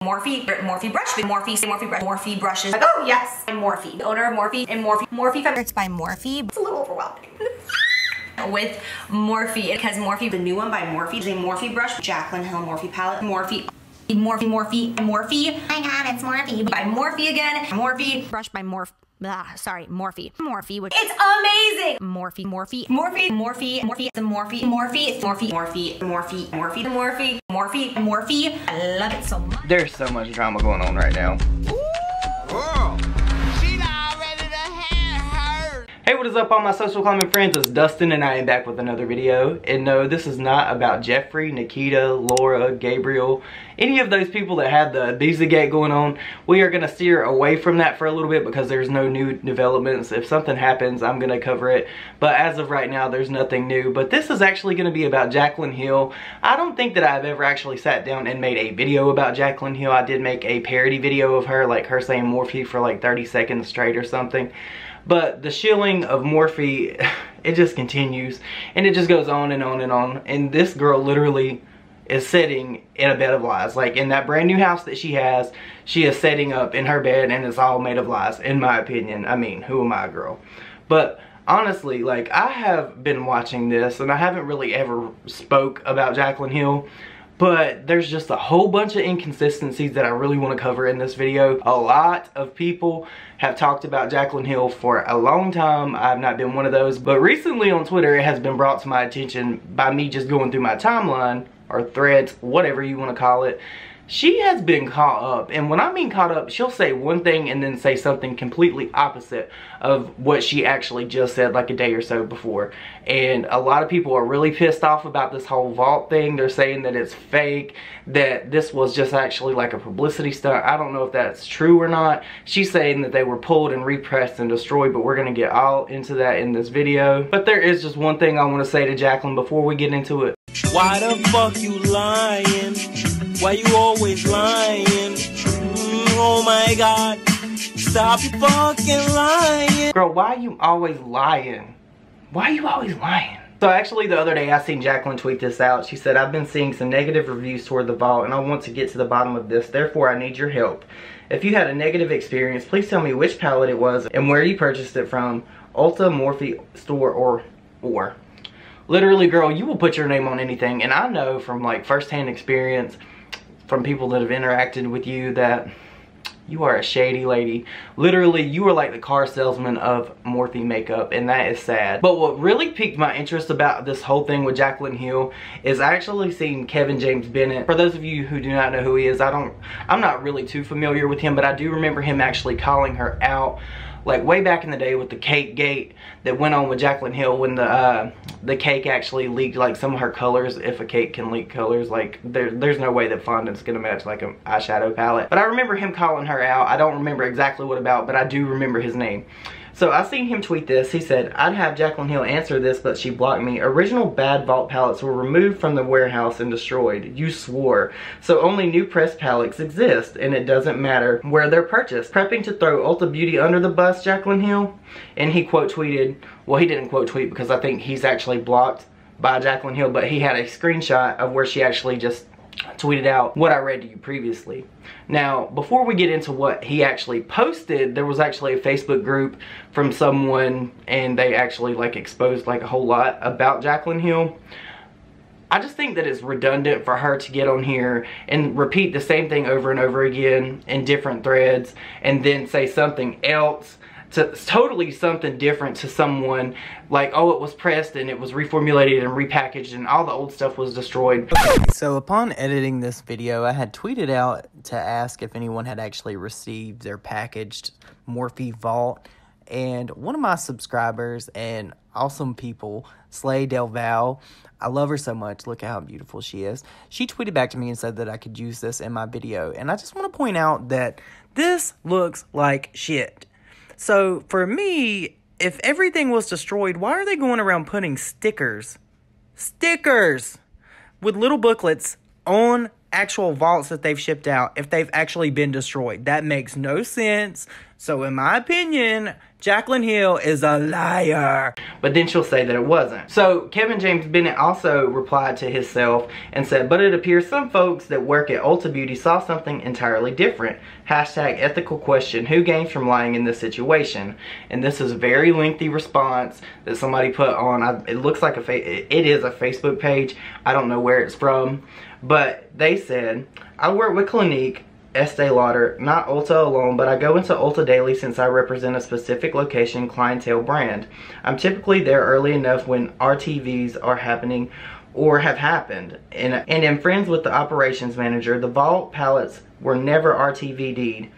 Morphe brush, Morphe brushes. Oh yes, and Morphe, the owner of Morphe and Morphe. It's by Morphe. It's a little overwhelming. With Morphe, because Morphe, the new one by Morphe, is a Morphe brush, Jaclyn Hill Morphe palette, Morphe. Oh my god, it's Morphe. By Morphe again. Morphe. Brush by Morphe. Sorry, Morphe. Morphe, which it's amazing. Morphe. I love it so much. There's so much drama going on right now. Hey, what is up all my social climbing friends? It's Dustin and I am back with another video. And no, this is not about Jeffrey, Nikita, Laura, Gabriel, any of those people that had the Abusagate going on. We are going to steer away from that for a little bit because there's no new developments. If something happens, I'm going to cover it. But as of right now, there's nothing new. But this is actually going to be about Jaclyn Hill. I don't think that I've ever actually sat down and made a video about Jaclyn Hill. I did make a parody video of her, like her saying Morphe for like 30 seconds straight or something. But the shilling of Morphe, it just continues. And it just goes on and on and on. And this girl literally is sitting in a bed of lies. Like in that brand new house that she has, she is setting up in her bed and it's all made of lies, in my opinion. I mean, who am I, girl? But honestly, like, I have been watching this and I haven't really ever spoke about Jaclyn Hill. But there's just a whole bunch of inconsistencies that I really want to cover in this video. A lot of people have talked about Jaclyn Hill for a long time. I've not been one of those. But recently on Twitter, it has been brought to my attention by me just going through my timeline, or threads, whatever you want to call it. She has been caught up, and when I mean caught up, she'll say one thing and then say something completely opposite of what she actually just said like a day or so before. And a lot of people are really pissed off about this whole vault thing. They're saying that it's fake, that this was just actually like a publicity stunt. I don't know if that's true or not. She's saying that they were pulled and repressed and destroyed, but we're going to get all into that in this video. But there is just one thing I want to say to Jaclyn before we get into it. Why the fuck you lying? Why you always lying? Oh my god, stop your fucking lying. Girl, why are you always lying? Why are you always lying? So actually the other day I seen Jaclyn tweet this out. She said, I've been seeing some negative reviews toward the vault and I want to get to the bottom of this. Therefore, I need your help. If you had a negative experience, please tell me which palette it was and where you purchased it from. Ulta, Morphe store, or. Literally, girl, you will put your name on anything. And I know from like firsthand experience from people that have interacted with you that you are a shady lady. Literally, you are like the car salesman of Morphe makeup, and that is sad. But what really piqued my interest about this whole thing with Jaclyn Hill is I actually seen Kevin James Bennett. For those of you who do not know who he is, I'm not really too familiar with him, but I do remember him actually calling her out like way back in the day with the cake gate that went on with Jaclyn Hill when the cake actually leaked like some of her colors. If a cake can leak colors, like there's no way that fondant's gonna match like an eyeshadow palette. But I remember him calling her out. I don't remember exactly what about, but I do remember his name. So I seen him tweet this. He said, I'd have Jaclyn Hill answer this, but she blocked me. Original bad vault palettes were removed from the warehouse and destroyed. You swore. So only new pressed palettes exist, and it doesn't matter where they're purchased. Prepping to throw Ulta Beauty under the bus, Jaclyn Hill? And he quote tweeted, well, he didn't quote tweet because I think he's actually blocked by Jaclyn Hill, but he had a screenshot of where she actually just tweeted out what I read to you previously. Now, before we get into what he actually posted, there was actually a Facebook group from someone and they actually like exposed like a whole lot about Jaclyn Hill. I just think that it's redundant for her to get on here and repeat the same thing over and over again in different threads and then say something else, to totally something different to someone, like, oh, it was pressed and it was reformulated and repackaged and all the old stuff was destroyed. Okay, so upon editing this video, I had tweeted out to ask if anyone had actually received their packaged Morphe vault, and one of my subscribers and awesome people, Slay Del Val, I love her so much, look at how beautiful she is, she tweeted back to me and said that I could use this in my video. And I just want to point out that this looks like shit. So, for me, if everything was destroyed, why are they going around putting stickers with little booklets on actual vaults that they've shipped out if they've actually been destroyed? That makes no sense. So in my opinion, Jaclyn Hill is a liar. But then she'll say that it wasn't. So Kevin James Bennett also replied to himself and said, but it appears some folks that work at Ulta Beauty saw something entirely different. Hashtag ethical question, who gains from lying in this situation? And this is a very lengthy response that somebody put on, it looks like it is a Facebook page. I don't know where it's from. But they said, I work with Clinique, Estee Lauder, not Ulta alone, but I go into Ulta daily since I represent a specific location clientele brand. I'm typically there early enough when RTVs are happening or have happened. And am friends with the operations manager. The Vault palettes were never RTVD'd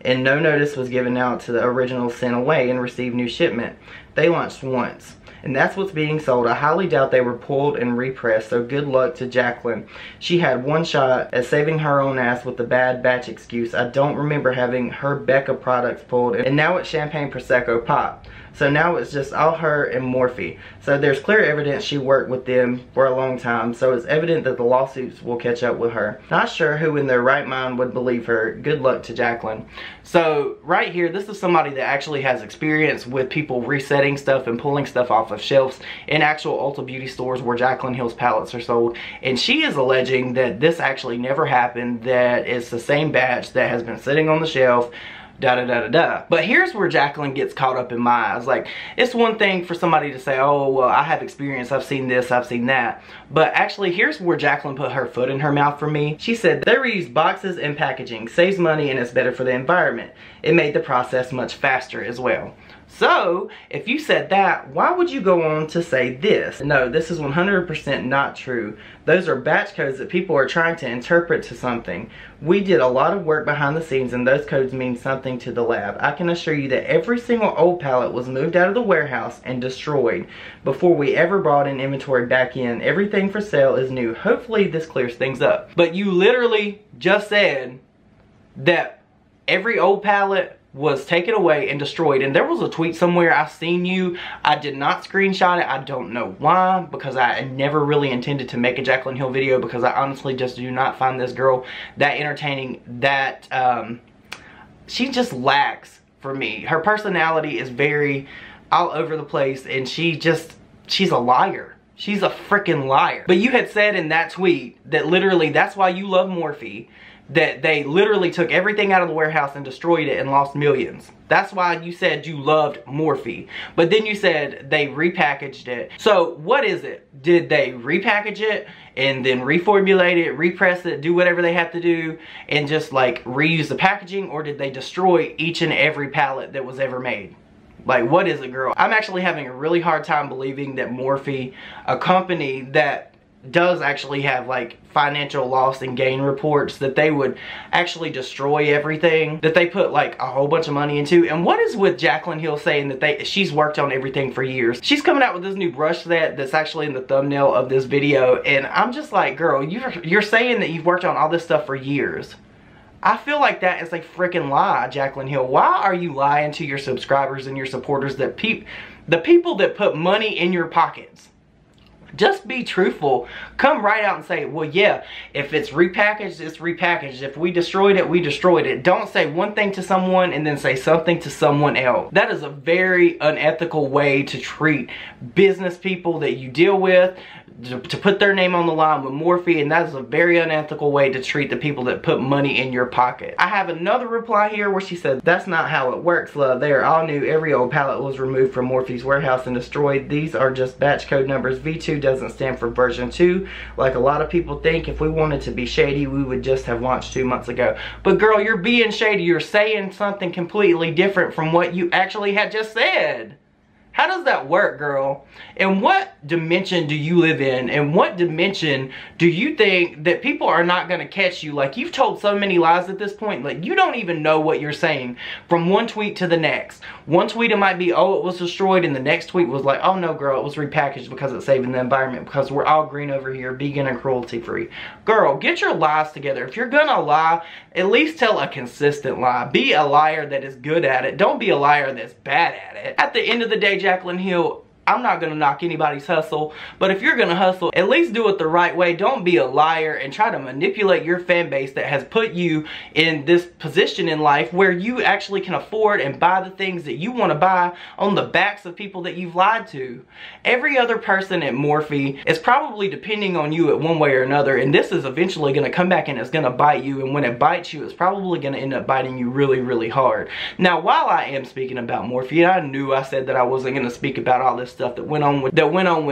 and no notice was given out to the original sent away and received new shipment. They launched once. And that's what's being sold. I highly doubt they were pulled and repressed, so good luck to Jaclyn. She had one shot at saving her own ass with the bad batch excuse. I don't remember having her Becca products pulled, and now it's Champagne Prosecco Pop. So now it's just all her and Morphe. So there's clear evidence she worked with them for a long time, so it's evident that the lawsuits will catch up with her. Not sure who in their right mind would believe her. Good luck to Jaclyn. So right here, this is somebody that actually has experience with people resetting stuff and pulling stuff off of shelves in actual Ulta Beauty stores where Jaclyn Hill's palettes are sold. And she is alleging that this actually never happened, that it's the same batch that has been sitting on the shelf. Da da da da da. But here's where Jaclyn gets caught up in my eyes. Like, it's one thing for somebody to say, oh, well, I have experience, I've seen this, I've seen that. But actually, here's where Jaclyn put her foot in her mouth for me. She said, they reuse boxes and packaging, saves money, and it's better for the environment. It made the process much faster as well. So, if you said that, why would you go on to say this? No, this is 100% not true. Those are batch codes that people are trying to interpret to something. We did a lot of work behind the scenes and those codes mean something to the lab. I can assure you that every single old pallet was moved out of the warehouse and destroyed before we ever brought in inventory back in. Everything for sale is new. Hopefully this clears things up. But you literally just said that every old pallet was taken away and destroyed, and there was a tweet somewhere, I seen you, I did not screenshot it, I don't know why, because I never really intended to make a Jaclyn Hill video, because I honestly just do not find this girl that entertaining, that she just lacks for me. Her personality is very all over the place, and she's a liar. She's a freaking liar. But you had said in that tweet that literally that's why you love Morphe, that they literally took everything out of the warehouse and destroyed it and lost millions. That's why you said you loved Morphe. But then you said they repackaged it. So what is it? Did they repackage it and then reformulate it, repress it, do whatever they have to do, and just like reuse the packaging? Or did they destroy each and every pallet that was ever made? Like, what is it, girl? I'm actually having a really hard time believing that Morphe, a company that does actually have like financial loss and gain reports, that they would actually destroy everything that they put like a whole bunch of money into. And what is with Jaclyn Hill saying that she's worked on everything for years? She's coming out with this new brush set that's actually in the thumbnail of this video, and I'm just like, girl, you're saying that you've worked on all this stuff for years. I feel like that is a freaking lie, Jaclyn Hill. Why are you lying to your subscribers and your supporters, that the people that put money in your pockets? Just be truthful. Come right out and say, well, yeah, if it's repackaged, it's repackaged. If we destroyed it, we destroyed it. Don't say one thing to someone and then say something to someone else. That is a very unethical way to treat business people that you deal with, to put their name on the line with Morphe, and that is a very unethical way to treat the people that put money in your pocket. I have another reply here where she said, that's not how it works, love. They are all new. Every old pallet was removed from Morphe's warehouse and destroyed. These are just batch code numbers. V2 doesn't stand for version 2. Like a lot of people think, if we wanted to be shady, we would just have launched 2 months ago. But girl, you're being shady. You're saying something completely different from what you actually had just said. How does that work, girl? And what dimension do you live in? And what dimension do you think that people are not going to catch you? Like, you've told so many lies at this point. Like, you don't even know what you're saying from one tweet to the next. One tweet it might be, oh, it was destroyed. And the next tweet was like, oh no, girl, it was repackaged because it's saving the environment, because we're all green over here, vegan and cruelty free. Girl, get your lies together. If you're gonna lie, at least tell a consistent lie. Be a liar that is good at it. Don't be a liar that's bad at it. At the end of the day, Jaclyn Hill, I'm not gonna knock anybody's hustle, but if you're gonna hustle, at least do it the right way. Don't be a liar and try to manipulate your fan base that has put you in this position in life where you actually can afford and buy the things that you want to buy on the backs of people that you've lied to. Every other person at Morphe is probably depending on you at one way or another, and this is eventually gonna come back and it's gonna bite you, and when it bites you, it's probably gonna end up biting you really, really hard. Now, while I am speaking about Morphe, I knew I said that I wasn't gonna speak about all this stuff that went on with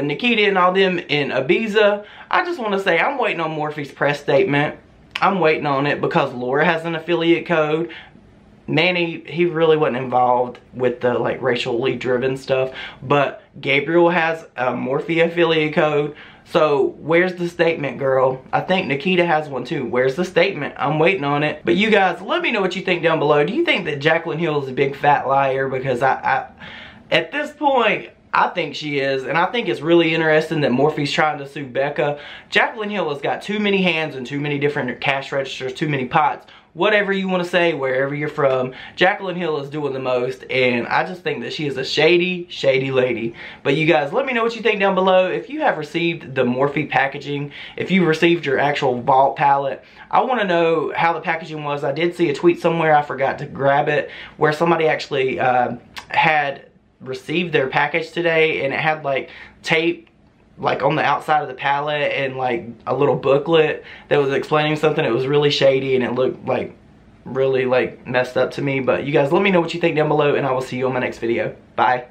Nikita and all them in Ibiza. I just want to say I'm waiting on Morphe's press statement. I'm waiting on it because Laura has an affiliate code. Manny, he really wasn't involved with the like racially driven stuff, but Gabriel has a Morphe affiliate code. So where's the statement, girl? I think Nikita has one too. Where's the statement? I'm waiting on it. But you guys, let me know what you think down below. Do you think that Jaclyn Hill is a big fat liar? Because I at this point, I think she is, and I think it's really interesting that Morphe's trying to sue Becca. Jaclyn Hill has got too many hands and too many different cash registers, too many pots. Whatever you want to say, wherever you're from, Jaclyn Hill is doing the most, and I just think that she is a shady, shady lady. But you guys, let me know what you think down below. If you have received the Morphe packaging, if you received your actual Vault palette, I want to know how the packaging was. I did see a tweet somewhere, I forgot to grab it, where somebody actually had received their package today, and it had like tape like on the outside of the palette and like a little booklet that was explaining something. It was really shady and it looked like really like messed up to me. But you guys, let me know what you think down below, and I will see you on my next video. Bye.